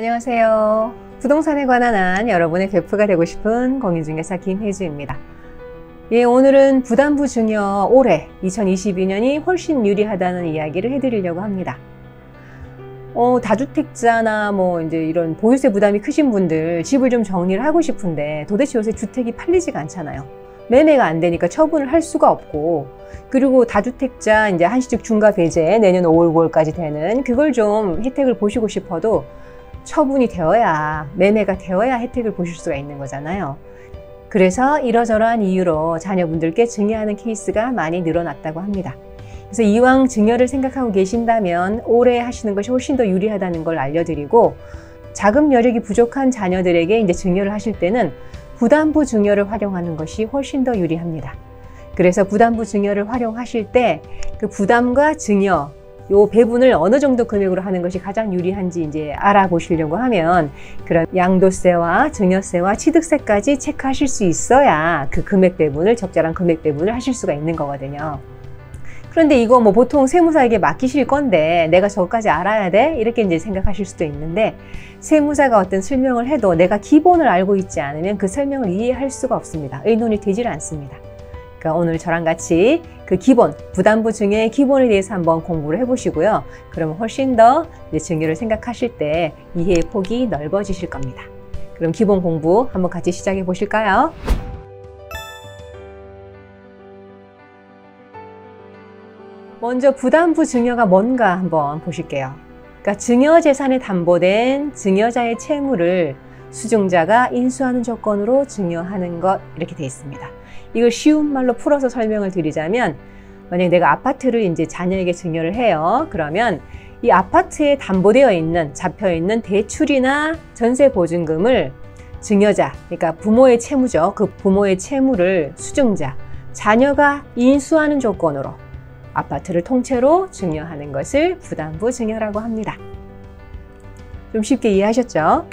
안녕하세요. 부동산에 관한 한 여러분의 베프가 되고 싶은 공인중개사 김혜주입니다. 오늘은 부담부 증여 올해 2022년이 훨씬 유리하다는 이야기를 해드리려고 합니다. 다주택자나 이제 이런 보유세 부담이 크신 분들 집을 좀 정리를 하고 싶은데 도대체 요새 주택이 팔리지가 않잖아요. 매매가 안 되니까 처분을 할 수가 없고, 그리고 다주택자 이제 한시적 중과 배제 내년 5월 9월까지 되는 그걸 좀 혜택을 보시고 싶어도 처분이 되어야, 매매가 되어야 혜택을 보실 수가 있는 거잖아요. 그래서 이러저러한 이유로 자녀분들께 증여하는 케이스가 많이 늘어났다고 합니다. 그래서 이왕 증여를 생각하고 계신다면 올해 하시는 것이 훨씬 더 유리하다는 걸 알려드리고, 자금 여력이 부족한 자녀들에게 이제 증여를 하실 때는 부담부 증여를 활용하는 것이 훨씬 더 유리합니다. 그래서 부담부 증여를 활용하실 때 그 부담과 증여, 요 배분을 어느 정도 금액으로 하는 것이 가장 유리한지 이제 알아보시려고 하면, 그런 양도세와 증여세와 취득세까지 체크하실 수 있어야 그 금액 배분을, 적절한 금액 배분을 하실 수가 있는 거거든요. 그런데 이거 보통 세무사에게 맡기실 건데 내가 저것까지 알아야 돼? 이렇게 이제 생각하실 수도 있는데, 세무사가 어떤 설명을 해도 내가 기본을 알고 있지 않으면 그 설명을 이해할 수가 없습니다. 의논이 되질 않습니다. 그러니까 오늘 저랑 같이 그 기본, 부담부 증여의 기본에 대해서 한번 공부를 해보시고요. 그러면 훨씬 더 이제 증여를 생각하실 때 이해의 폭이 넓어지실 겁니다. 그럼 기본 공부 한번 같이 시작해 보실까요? 먼저 부담부 증여가 뭔가 한번 보실게요. 그러니까 증여재산에 담보된 증여자의 채무를 수증자가 인수하는 조건으로 증여하는 것, 이렇게 되어 있습니다. 이걸 쉬운 말로 풀어서 설명을 드리자면, 만약에 내가 아파트를 이제 자녀에게 증여를 해요. 그러면 이 아파트에 담보되어 있는, 잡혀 있는 대출이나 전세 보증금을 증여자, 그러니까 부모의 채무죠. 그 부모의 채무를 수증자, 자녀가 인수하는 조건으로 아파트를 통째로 증여하는 것을 부담부 증여라고 합니다. 좀 쉽게 이해하셨죠?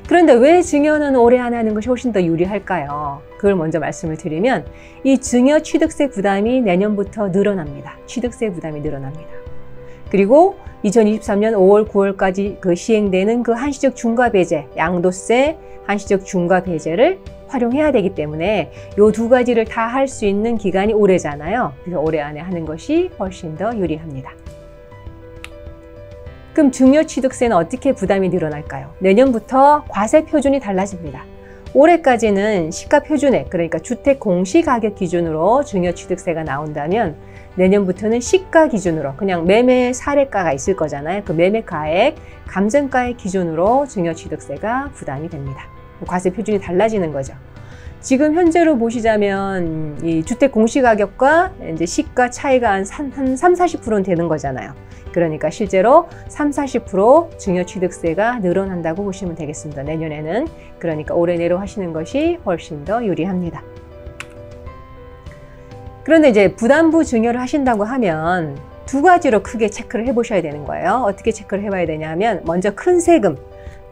그런데 왜 증여는 올해 안에 하는 것이 훨씬 더 유리할까요? 그걸 먼저 말씀을 드리면, 이 증여 취득세 부담이 내년부터 늘어납니다. 취득세 부담이 늘어납니다. 그리고 2023년 5월 9월까지 그 시행되는 그 한시적 중과 배제, 양도세, 한시적 중과 배제를 활용해야 되기 때문에 이 두 가지를 다 할 수 있는 기간이 올해잖아요. 그래서 올해 안에 하는 것이 훨씬 더 유리합니다. 그럼 증여 취득세는 어떻게 부담이 늘어날까요? 내년부터 과세 표준이 달라집니다. 올해까지는 시가 표준액, 그러니까 주택 공시가격 기준으로 증여 취득세가 나온다면, 내년부터는 시가 기준으로, 그냥 매매 사례가가 있을 거잖아요. 그 매매가액, 감정가액 기준으로 증여 취득세가 부담이 됩니다. 과세 표준이 달라지는 거죠. 지금 현재로 보시자면 이 주택 공시가격과 이제 시가 차이가 한 30-40%는 되는 거잖아요. 그러니까 실제로 30-40% 증여 취득세가 늘어난다고 보시면 되겠습니다. 내년에는. 그러니까 올해 내로 하시는 것이 훨씬 더 유리합니다. 그런데 이제 부담부 증여를 하신다고 하면 두 가지로 크게 체크를 해보셔야 되는 거예요. 어떻게 체크를 해봐야 되냐면, 먼저 큰 세금,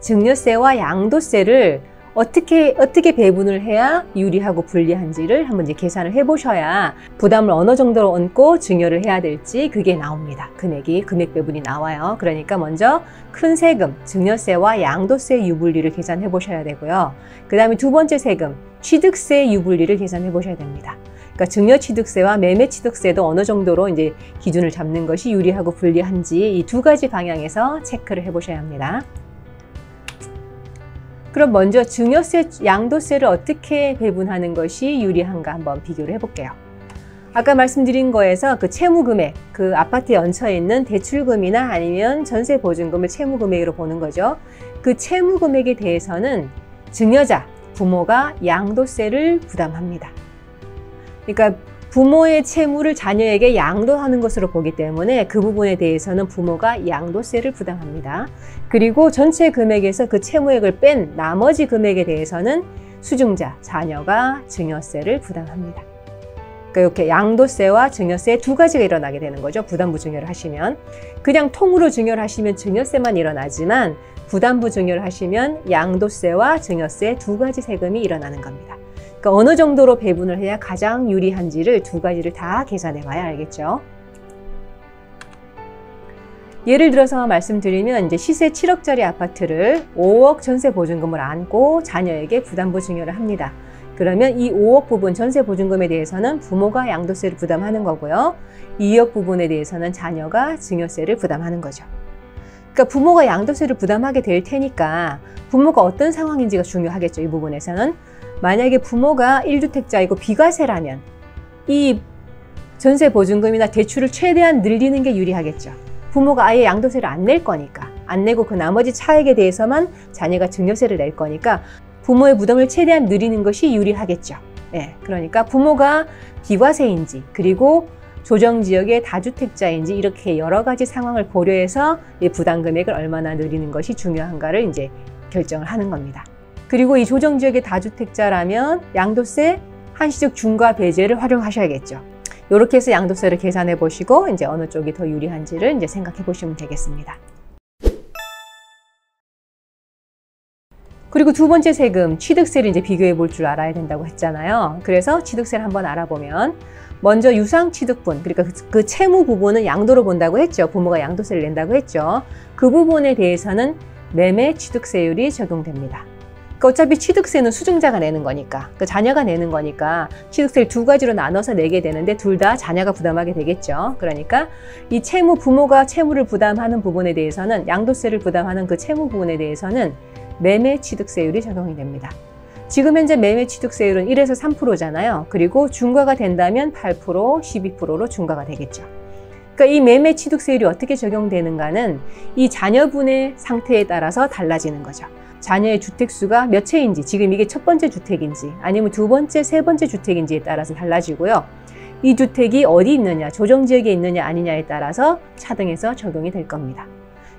증여세와 양도세를 어떻게 배분을 해야 유리하고 불리한지를 한번 이제 계산을 해보셔야 부담을 어느 정도로 얹고 증여를 해야 될지 그게 나옵니다. 금액 배분이 나와요. 그러니까 먼저 큰 세금, 증여세와 양도세 유불리를 계산해 보셔야 되고요. 그 다음에 두 번째 세금, 취득세 유불리를 계산해 보셔야 됩니다. 그러니까 증여 취득세와 매매 취득세도 어느 정도로 이제 기준을 잡는 것이 유리하고 불리한지 이 두 가지 방향에서 체크를 해 보셔야 합니다. 그럼 먼저 증여세, 양도세를 어떻게 배분하는 것이 유리한가 한번 비교를 해볼게요. 아까 말씀드린 거에서 그 채무금액, 그 아파트에 얹혀 있는 대출금이나 아니면 전세 보증금을 채무금액으로 보는 거죠. 그 채무금액에 대해서는 증여자, 부모가 양도세를 부담합니다. 그러니까 부모의 채무를 자녀에게 양도하는 것으로 보기 때문에 그 부분에 대해서는 부모가 양도세를 부담합니다. 그리고 전체 금액에서 그 채무액을 뺀 나머지 금액에 대해서는 수증자, 자녀가 증여세를 부담합니다. 그러니까 이렇게 양도세와 증여세 두 가지가 일어나게 되는 거죠. 부담부 증여를 하시면. 그냥 통으로 증여를 하시면 증여세만 일어나지만, 부담부 증여를 하시면 양도세와 증여세 두 가지 세금이 일어나는 겁니다. 그러니까 어느 정도로 배분을 해야 가장 유리한지를 두 가지를 다 계산해 봐야 알겠죠. 예를 들어서 말씀드리면 이제 시세 7억짜리 아파트를 5억 전세 보증금을 안고 자녀에게 부담부 증여를 합니다. 그러면 이 5억 부분 전세 보증금에 대해서는 부모가 양도세를 부담하는 거고요. 2억 부분에 대해서는 자녀가 증여세를 부담하는 거죠. 그러니까 부모가 양도세를 부담하게 될 테니까 부모가 어떤 상황인지가 중요하겠죠. 이 부분에서는 만약에 부모가 1주택자이고 비과세라면 이 전세 보증금이나 대출을 최대한 늘리는 게 유리하겠죠. 부모가 아예 양도세를 안 낼 거니까, 안 내고 그 나머지 차액에 대해서만 자녀가 증여세를 낼 거니까 부모의 부담을 최대한 늘리는 것이 유리하겠죠. 네, 그러니까 부모가 비과세인지 그리고 조정지역의 다주택자인지 이렇게 여러 가지 상황을 고려해서 이 부담 금액을 얼마나 늘리는 것이 중요한가를 이제 결정을 하는 겁니다. 그리고 이 조정지역의 다주택자라면 양도세 한시적 중과 배제를 활용하셔야겠죠. 이렇게 해서 양도세를 계산해 보시고 이제 어느 쪽이 더 유리한지를 이제 생각해 보시면 되겠습니다. 그리고 두 번째 세금, 취득세를 이제 비교해 볼 줄 알아야 된다고 했잖아요. 그래서 취득세를 한번 알아보면 먼저 유상취득분, 그러니까 그 채무 부분은 양도로 본다고 했죠. 부모가 양도세를 낸다고 했죠. 그 부분에 대해서는 매매 취득세율이 적용됩니다. 그러니까 어차피 취득세는 수증자가 내는 거니까, 그 자녀가 내는 거니까 취득세를 두 가지로 나눠서 내게 되는데 둘 다 자녀가 부담하게 되겠죠. 그러니까 이 채무, 부모가 채무를 부담하는 부분에 대해서는 양도세를 부담하는 그 채무 부분에 대해서는 매매 취득세율이 적용이 됩니다. 지금 현재 매매 취득세율은 1에서 3%잖아요. 그리고 중과가 된다면 8%, 12%로 중과가 되겠죠. 그러니까 이 매매 취득세율이 어떻게 적용되는가는 이 자녀분의 상태에 따라서 달라지는 거죠. 자녀의 주택수가 몇 채인지, 지금 이게 첫 번째 주택인지 아니면 두 번째, 세 번째 주택인지에 따라서 달라지고요. 이 주택이 어디 있느냐, 조정지역에 있느냐 아니냐에 따라서 차등해서 적용이 될 겁니다.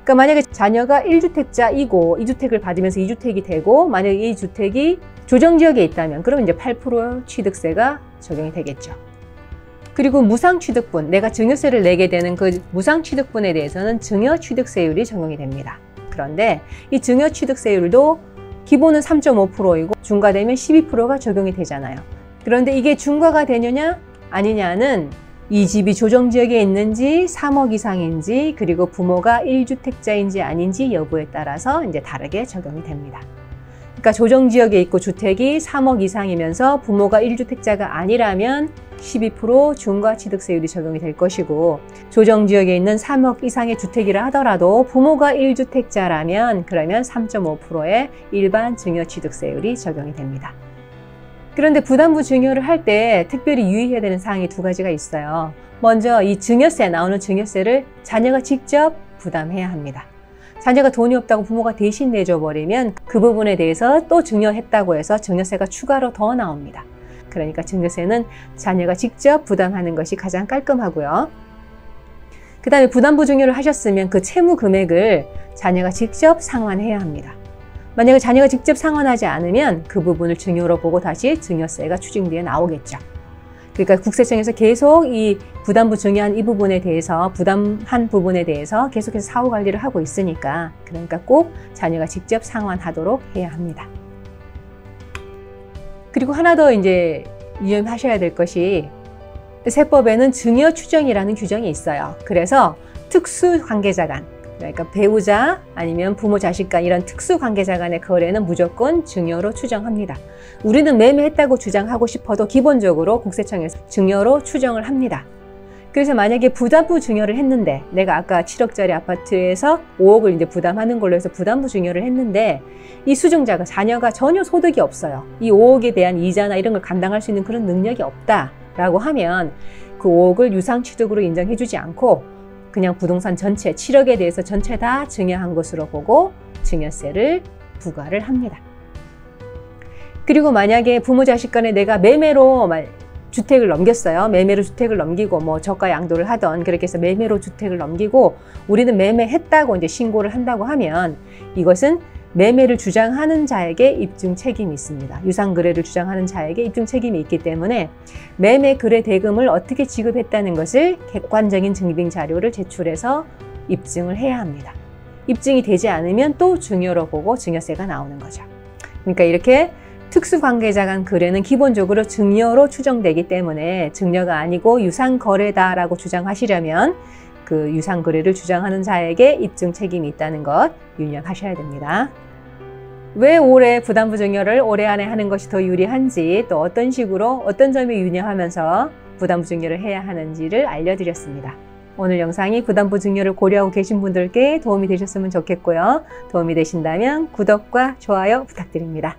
그러니까 만약에 자녀가 1주택자이고 2주택을 받으면서 2주택이 되고 만약에 이 주택이 조정지역에 있다면 그러면 이제 8% 취득세가 적용이 되겠죠. 그리고 무상취득분, 내가 증여세를 내게 되는 그 무상취득분에 대해서는 증여취득세율이 적용이 됩니다. 그런데 이 증여취득세율도 기본은 3.5%이고 중과되면 12%가 적용이 되잖아요. 그런데 이게 중과가 되느냐 아니냐는 이 집이 조정지역에 있는지 3억 이상인지 그리고 부모가 1주택자인지 아닌지 여부에 따라서 이제 다르게 적용이 됩니다. 그러니까 조정지역에 있고 주택이 3억 이상이면서 부모가 1주택자가 아니라면 12% 중과취득세율이 적용이 될 것이고 조정지역에 있는 3억 이상의 주택이라 하더라도 부모가 1주택자라면 그러면 3.5%의 일반 증여취득세율이 적용이 됩니다. 그런데 부담부 증여를 할 때 특별히 유의해야 되는 사항이 두 가지가 있어요. 먼저 이 증여세, 나오는 증여세를 자녀가 직접 부담해야 합니다. 자녀가 돈이 없다고 부모가 대신 내줘버리면 그 부분에 대해서 또 증여했다고 해서 증여세가 추가로 더 나옵니다. 그러니까 증여세는 자녀가 직접 부담하는 것이 가장 깔끔하고요. 그 다음에 부담부 증여를 하셨으면 그 채무 금액을 자녀가 직접 상환해야 합니다. 만약에 자녀가 직접 상환하지 않으면 그 부분을 증여로 보고 다시 증여세가 추징비에 나오겠죠. 그러니까 국세청에서 계속 이 부담부 증여한 이 부분에 대해서 부담한 부분에 대해서 계속해서 사후 관리를 하고 있으니까 그러니까 꼭 자녀가 직접 상환하도록 해야 합니다. 그리고 하나 더 이제 유념하셔야 될 것이 세법에는 증여 추정이라는 규정이 있어요. 그래서 특수 관계자 간, 그러니까 배우자 아니면 부모 자식 간 이런 특수 관계자 간의 거래는 무조건 증여로 추정합니다. 우리는 매매했다고 주장하고 싶어도 기본적으로 국세청에서 증여로 추정을 합니다. 그래서 만약에 부담부 증여를 했는데 내가 아까 7억짜리 아파트에서 5억을 이제 부담하는 걸로 해서 부담부 증여를 했는데 이 수증자가 자녀가 전혀 소득이 없어요. 이 5억에 대한 이자나 이런 걸 감당할 수 있는 그런 능력이 없다라고 하면 그 5억을 유상취득으로 인정해주지 않고 그냥 부동산 전체 7억에 대해서 전체 다 증여한 것으로 보고 증여세를 부과를 합니다. 그리고 만약에 부모 자식 간에 내가 매매로 주택을 넘겼어요. 매매로 주택을 넘기고 뭐 저가 양도를 하던 그렇게 해서 매매로 주택을 넘기고 우리는 매매했다고 이제 신고를 한다고 하면 이것은 매매를 주장하는 자에게 입증 책임이 있습니다. 유상거래를 주장하는 자에게 입증 책임이 있기 때문에 매매 거래 대금을 어떻게 지급했다는 것을 객관적인 증빙 자료를 제출해서 입증을 해야 합니다. 입증이 되지 않으면 또 증여로 보고 증여세가 나오는 거죠. 그러니까 이렇게 특수관계자 간 거래는 기본적으로 증여로 추정되기 때문에 증여가 아니고 유상거래다라고 주장하시려면 그 유상 거래를 주장하는 자에게 입증 책임이 있다는 것 유념하셔야 됩니다. 왜 올해 부담부 증여를 올해 안에 하는 것이 더 유리한지, 또 어떤 식으로 어떤 점을 유념하면서 부담부 증여를 해야 하는지를 알려드렸습니다. 오늘 영상이 부담부 증여를 고려하고 계신 분들께 도움이 되셨으면 좋겠고요. 도움이 되신다면 구독과 좋아요 부탁드립니다.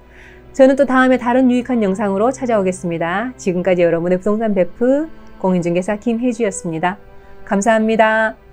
저는 또 다음에 다른 유익한 영상으로 찾아오겠습니다. 지금까지 여러분의 부동산 베프 공인중개사 김혜주였습니다. 감사합니다.